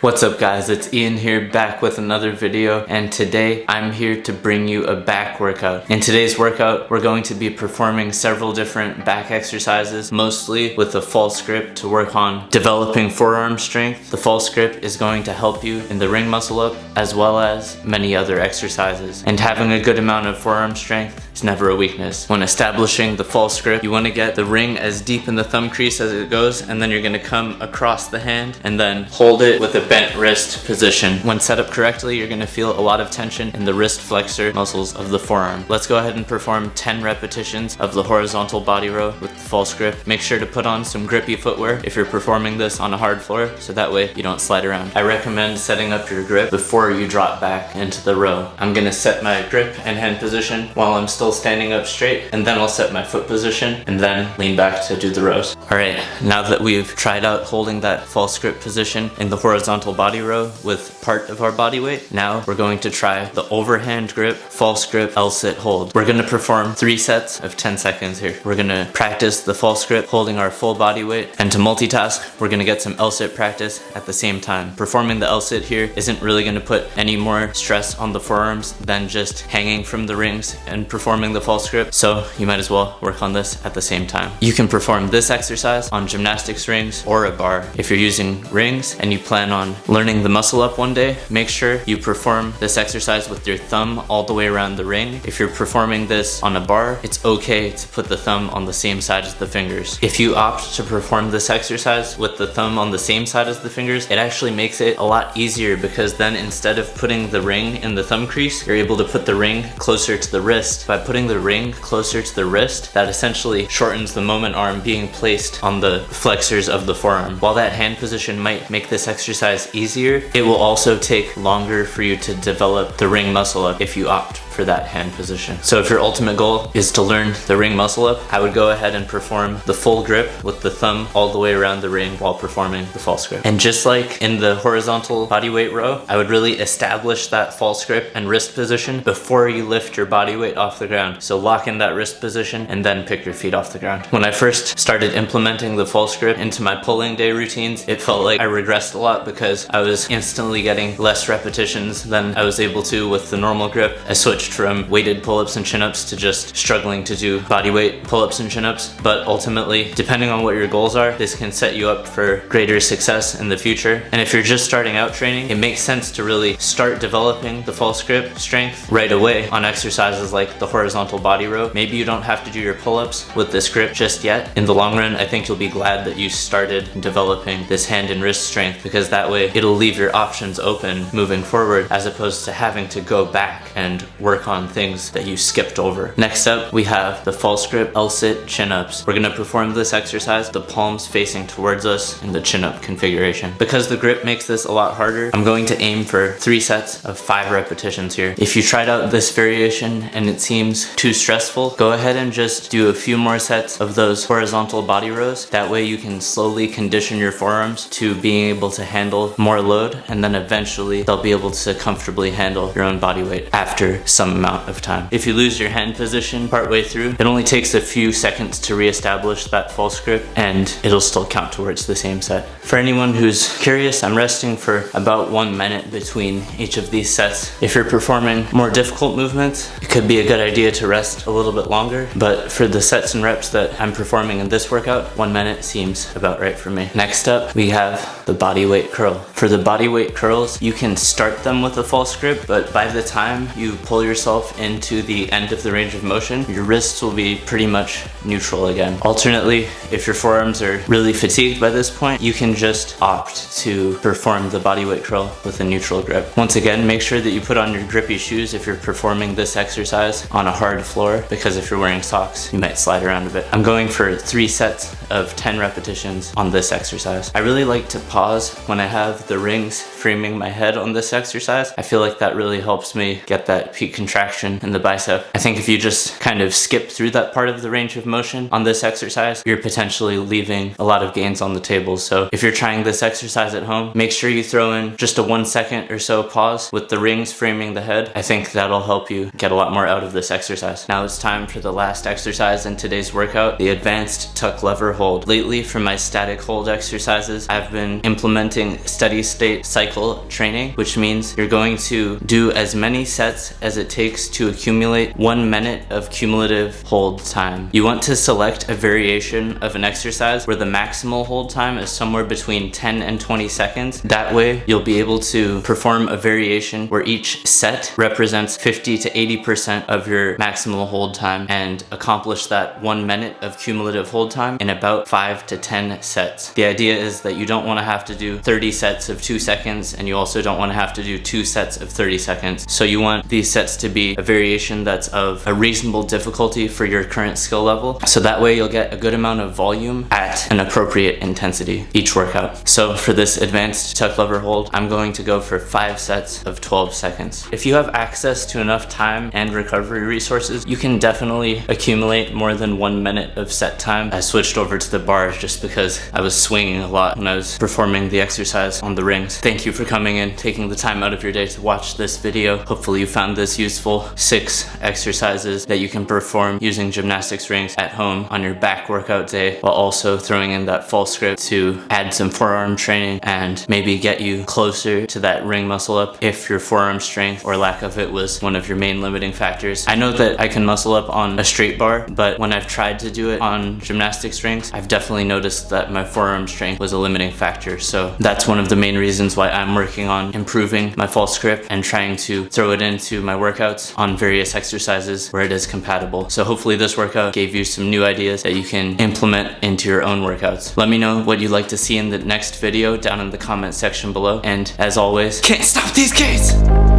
What's up guys, it's Ian here back with another video, and today I'm here to bring you a back workout. In today's workout, we're going to be performing several different back exercises, mostly with a false grip to work on developing forearm strength. The false grip is going to help you in the ring muscle up as well as many other exercises. And having a good amount of forearm strength is never a weakness. When establishing the false grip, you want to get the ring as deep in the thumb crease as it goes, and then you're going to come across the hand and then hold it with a bent wrist position. When set up correctly, you're going to feel a lot of tension in the wrist flexor muscles of the forearm. Let's go ahead and perform 10 repetitions of the horizontal body row with the false grip. Make sure to put on some grippy footwear if you're performing this on a hard floor, so that way you don't slide around. I recommend setting up your grip before you drop back into the row. I'm going to set my grip and hand position while I'm still standing up straight, and then I'll set my foot position and then lean back to do the rows. Alright, now that we've tried out holding that false grip position in the horizontal body row with part of our body weight, now we're going to try the overhand grip, false grip, L-sit hold. We're going to perform 3 sets of 10 seconds here. We're going to practice the false grip holding our full body weight, and to multitask, we're going to get some L-sit practice at the same time. Performing the L-sit here isn't really going to put any more stress on the forearms than just hanging from the rings and performing the false grip, so you might as well work on this at the same time. You can perform this exercise on gymnastics rings or a bar. If you're using rings and you plan on learning the muscle up one day, make sure you perform this exercise with your thumb all the way around the ring. If you're performing this on a bar, it's okay to put the thumb on the same side as the fingers. If you opt to perform this exercise with the thumb on the same side as the fingers, it actually makes it a lot easier, because then instead of putting the ring in the thumb crease, you're able to put the ring closer to the wrist. By putting the ring closer to the wrist, that essentially shortens the moment arm being placed on the flexors of the forearm. While that hand position might make this exercise easier, it will also take longer for you to develop the ring muscle up if you opt for that hand position. So if your ultimate goal is to learn the ring muscle up, I would go ahead and perform the full grip with the thumb all the way around the ring while performing the false grip. And just like in the horizontal body weight row, I would really establish that false grip and wrist position before you lift your body weight off the ground. So lock in that wrist position and then pick your feet off the ground. When I first started implementing the false grip into my pulling day routines, it felt like I regressed a lot because I was instantly getting less repetitions than I was able to with the normal grip. I switched from weighted pull-ups and chin-ups to just struggling to do body weight pull-ups and chin-ups. But ultimately, depending on what your goals are, this can set you up for greater success in the future. And if you're just starting out training, it makes sense to really start developing the false grip strength right away on exercises like the horizontal body row. Maybe you don't have to do your pull-ups with this grip just yet. In the long run, I think you'll be glad that you started developing this hand and wrist strength, because that way it'll leave your options open moving forward, as opposed to having to go back and work on things that you skipped over. Next up, we have the false grip L-sit chin-ups. We're gonna perform this exercise, the palms facing towards us in the chin-up configuration. Because the grip makes this a lot harder, I'm going to aim for 3 sets of 5 repetitions here. If you tried out this variation and it seems too stressful, go ahead and just do a few more sets of those horizontal body rows. That way you can slowly condition your forearms to being able to handle more load, and then eventually they'll be able to comfortably handle your own body weight after some amount of time. If you lose your hand position partway through, it only takes a few seconds to reestablish that false grip, and it'll still count towards the same set. For anyone who's curious, I'm resting for about 1 minute between each of these sets. If you're performing more difficult movements, it could be a good idea to rest a little bit longer, but for the sets and reps that I'm performing in this workout, 1 minute seems about right for me. Next up, we have the body weight curl. For the body weight curls, you can start them with a false grip, but by the time you pull yourself into the end of the range of motion, your wrists will be pretty much neutral again. Alternately, if your forearms are really fatigued by this point, you can just opt to perform the body weight curl with a neutral grip. Once again, make sure that you put on your grippy shoes if you're performing this exercise on a hard floor, because if you're wearing socks, you might slide around a bit. I'm going for 3 sets of 10 repetitions on this exercise. I really like to pause when I have the rings framing my head on this exercise. I feel like that really helps me get that peak contraction in the bicep. I think if you just kind of skip through that part of the range of motion on this exercise, you're potentially leaving a lot of gains on the table. So if you're trying this exercise at home, make sure you throw in just a 1 second or so pause with the rings framing the head. I think that'll help you get a lot more out of this exercise. Now it's time for the last exercise in today's workout, the advanced tuck lever hold. Lately, for my static hold exercises, I've been implementing steady state cycle training, which means you're going to do as many sets as it takes to accumulate 1 minute of cumulative hold time. You want to select a variation of an exercise where the maximal hold time is somewhere between 10 and 20 seconds. That way, you'll be able to perform a variation where each set represents 50 to 80% of your maximal hold time and accomplish that 1 minute of cumulative hold time in about 5 to 10 sets. The idea is that you don't want to have to do 30 sets of 2 seconds, and you also don't want to have to do 2 sets of 30 seconds. So you want these sets to be a variation that's of a reasonable difficulty for your current skill level. So that way you'll get a good amount of volume at an appropriate intensity each workout. So for this advanced tuck lever hold, I'm going to go for 5 sets of 12 seconds. If you have access to enough time and recovery resources, you can definitely accumulate more than 1 minute of set time. I switched over to the bars just because I was swinging a lot when I was performing the exercise on the rings. Thank you for coming in, taking the time out of your day to watch this video. Hopefully you found this useful. 6 exercises that you can perform using gymnastics rings at home on your back workout day, while also throwing in that false script to add some forearm training and maybe get you closer to that ring muscle up if your forearm strength or lack of it was one of your main limiting factors. I know that I can muscle up on a straight bar, but when I've tried to do it on gymnastics rings, I've definitely noticed that my forearm strength was a limiting factor. So that's one of the main reasons why I'm working on improving my false grip and trying to throw it into my workouts on various exercises where it is compatible. So hopefully this workout gave you some new ideas that you can implement into your own workouts. Let me know what you'd like to see in the next video down in the comment section below. And as always, can't stop these kids!